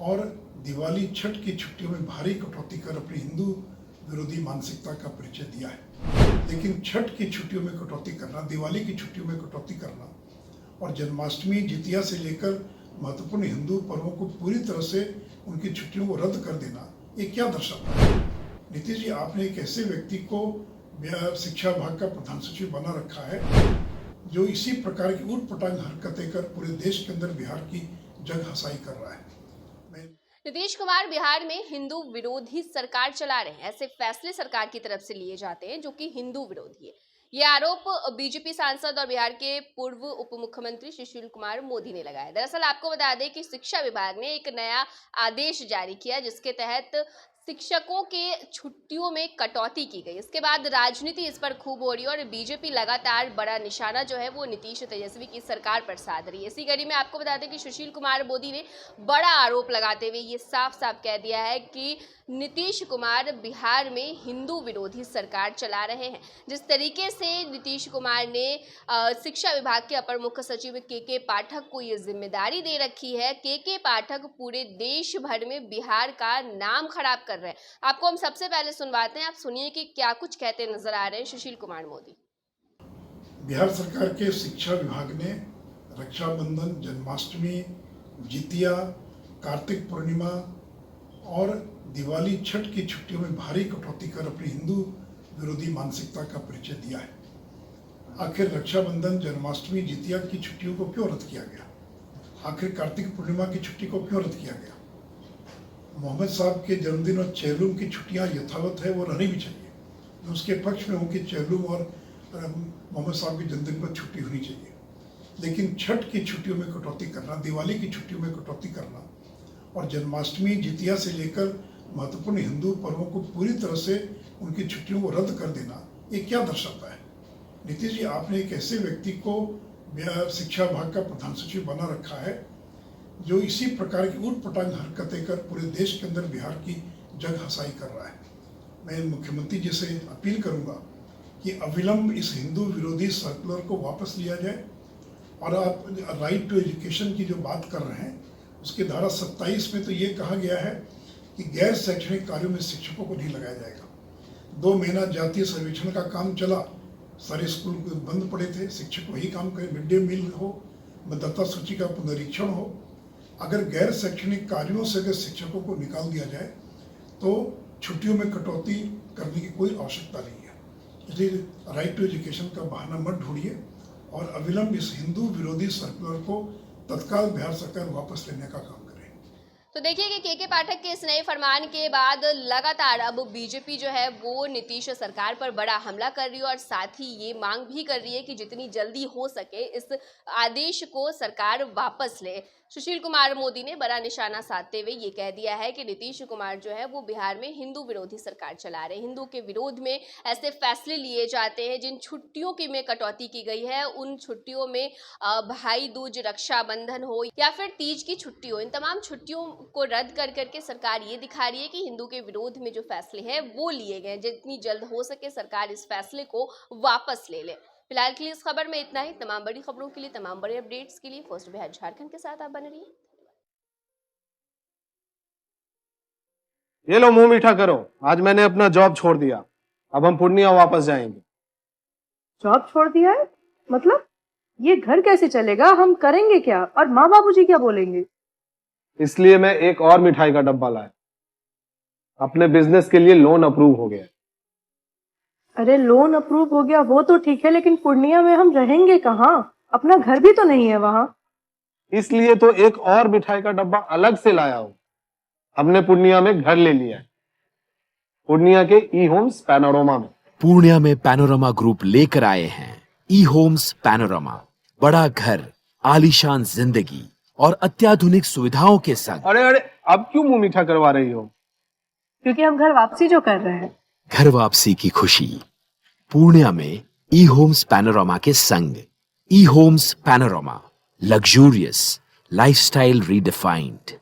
और दिवाली छठ की छुट्टियों में भारी कटौती कर अपनी हिंदू विरोधी मानसिकता का परिचय दिया है। लेकिन छठ की छुट्टियों में कटौती करना, दिवाली की छुट्टियों में कटौती करना और जन्माष्टमी, जितिया से लेकर महत्वपूर्ण हिंदू पर्वों को पूरी तरह से उनकी छुट्टियों को रद्द कर देना, ये क्या दर्शाता है? नीतीश जी, आपने एक ऐसे व्यक्ति को शिक्षा विभाग का प्रधान सचिव बना रखा है जो इसी प्रकार की ऊटपटांग हरकतें कर पूरे देश के अंदर बिहार की जग हसाई कर रहा है। नीतीश कुमार बिहार में हिंदू विरोधी सरकार चला रहे हैं। ऐसे फैसले सरकार की तरफ से लिए जाते हैं जो कि हिंदू विरोधी है। ये आरोप बीजेपी सांसद और बिहार के पूर्व उप मुख्यमंत्री सुशील कुमार मोदी ने लगाया। दरअसल आपको बता दें कि शिक्षा विभाग ने एक नया आदेश जारी किया जिसके तहत शिक्षकों के छुट्टियों में कटौती की गई। इसके बाद राजनीति इस पर खूब हो रही है और बीजेपी लगातार बड़ा निशाना जो है वो नीतीश तेजस्वी की सरकार पर साध रही है। इसी कड़ी में आपको बता दें कि सुशील कुमार मोदी ने बड़ा आरोप लगाते हुए ये साफ साफ कह दिया है कि नीतीश कुमार बिहार में हिंदू विरोधी सरकार चला रहे हैं। जिस तरीके से नीतीश कुमार ने शिक्षा विभाग के अपर मुख्य सचिव के पाठक को ये जिम्मेदारी दे रखी है, के पाठक पूरे देश भर में बिहार का नाम खराब कर रहे हैं। आपको हम सबसे पहले सुनवाते हैं, आप सुनिए कि क्या कुछ कहते नजर आ रहे हैं सुशील कुमार मोदी। बिहार सरकार के शिक्षा विभाग ने रक्षाबंधन, जन्माष्टमी, जितिया, कार्तिक पूर्णिमा और दिवाली छठ की छुट्टियों में भारी कटौती कर अपनी हिंदू विरोधी मानसिकता का परिचय दिया है। आखिर रक्षाबंधन, जन्माष्टमी, जितिया की छुट्टियों को क्यों रद्द किया गया? आखिर कार्तिक पूर्णिमा की छुट्टी को क्यों रद्द किया गया? मोहम्मद साहब के जन्मदिन और चेहलुम की छुट्टियां यथावत है, वो रहनी भी चाहिए। मैं उसके पक्ष में हूँ कि चेहलुम और मोहम्मद साहब के जन्मदिन पर छुट्टी होनी चाहिए। लेकिन छठ की छुट्टियों में कटौती करना, दिवाली की छुट्टियों में कटौती करना और जन्माष्टमी, जितिया से लेकर महत्वपूर्ण हिंदू पर्वों को पूरी तरह से उनकी छुट्टियों को रद्द कर देना, ये क्या दर्शाता है? नीतीश जी, आपने एक ऐसे व्यक्ति को शिक्षा विभाग का प्रधान सचिव बना रखा है जो इसी प्रकार की ऊटपटांग हरकतें कर पूरे देश के अंदर बिहार की जग हसाई कर रहा है। मैं मुख्यमंत्री जी से अपील करूंगा कि अविलंब इस हिंदू विरोधी सर्कुलर को वापस लिया जाए और आप राइट टू एजुकेशन की जो बात कर रहे हैं उसकी धारा 27 में तो ये कहा गया है कि गैर शैक्षणिक कार्यों में शिक्षकों को नहीं लगाया जाएगा। 2 महीना जातीय सर्वेक्षण का काम चला, सारे स्कूल बंद पड़े थे, शिक्षक वही काम करें, मिड डे मील हो, मतदाता सूची का पुनरीक्षण हो। अगर गैर शैक्षणिक कार्यों से अगर शिक्षकों को निकाल दिया जाए तो छुट्टियों में कटौती करने की कोई आवश्यकता नहीं है। इसलिए राइट टू एजुकेशन का बहाना मत ढूंढिए और अविलंब इस हिंदू विरोधी सर्कुलर को तत्काल बिहार सरकार वापस लेने का काम करे। तो देखिए कि के पाठक के इस नए फरमान के बाद लगातार अब बीजेपी जो है वो नीतीश सरकार पर बड़ा हमला कर रही है और साथ ही ये मांग भी कर रही है कि जितनी जल्दी हो सके इस आदेश को सरकार वापस ले। सुशील कुमार मोदी ने बड़ा निशाना साधते हुए ये कह दिया है कि नीतीश कुमार जो है वो बिहार में हिंदू विरोधी सरकार चला रहे हैं। हिंदू के विरोध में ऐसे फैसले लिए जाते हैं। जिन छुट्टियों की में कटौती की गई है उन छुट्टियों में भाई दूज, रक्षाबंधन हो या फिर तीज की छुट्टी हो, इन तमाम छुट्टियों को रद्द कर करके सरकार ये दिखा रही है कि हिंदू के विरोध में जो फैसले हैं वो लिए गए। जितनी जल्द हो सके सरकार इस फैसले को वापस ले ले। फिलहाल के लिए इस खबर में इतना ही। तमाम बड़ी खबरों के लिए, तमाम बड़े अपडेट्स के लिए फर्स्ट बिहार झारखंड के साथ आप बने रहिए। ये लो मुंह मीठा करो, आज मैंने अपना जॉब छोड़ दिया, अब हम पूर्णिया वापस जाएंगे। जॉब छोड़ दिया है? मतलब ये घर कैसे चलेगा? हम करेंगे क्या? और माँ बाबूजी क्या बोलेंगे? इसलिए मैं एक और मिठाई का डब्बा लाया। अपने बिजनेस के लिए लोन अप्रूव हो गया। अरे लोन अप्रूव हो गया वो तो ठीक है, लेकिन पूर्णिया में हम रहेंगे कहाँ? अपना घर भी तो नहीं है वहाँ। इसलिए तो एक और मिठाई का डब्बा अलग से लाया हूँ। हमने पूर्णिया में घर ले लिया है, पूर्णिया के ई होम्स पैनोरमा में। पूर्णिया में पैनोरमा ग्रुप लेकर आए हैं ई होम्स पैनोरमा। बड़ा घर, आलीशान जिंदगी और अत्याधुनिक सुविधाओं के संग। अरे अब क्यों मुंह मीठा करवा रही हो? क्योंकि हम घर वापसी जो कर रहे हैं। घर वापसी की खुशी पूर्णिया में ई होम्स पैनोरमा के संग। E homes panorama, luxurious lifestyle redefined.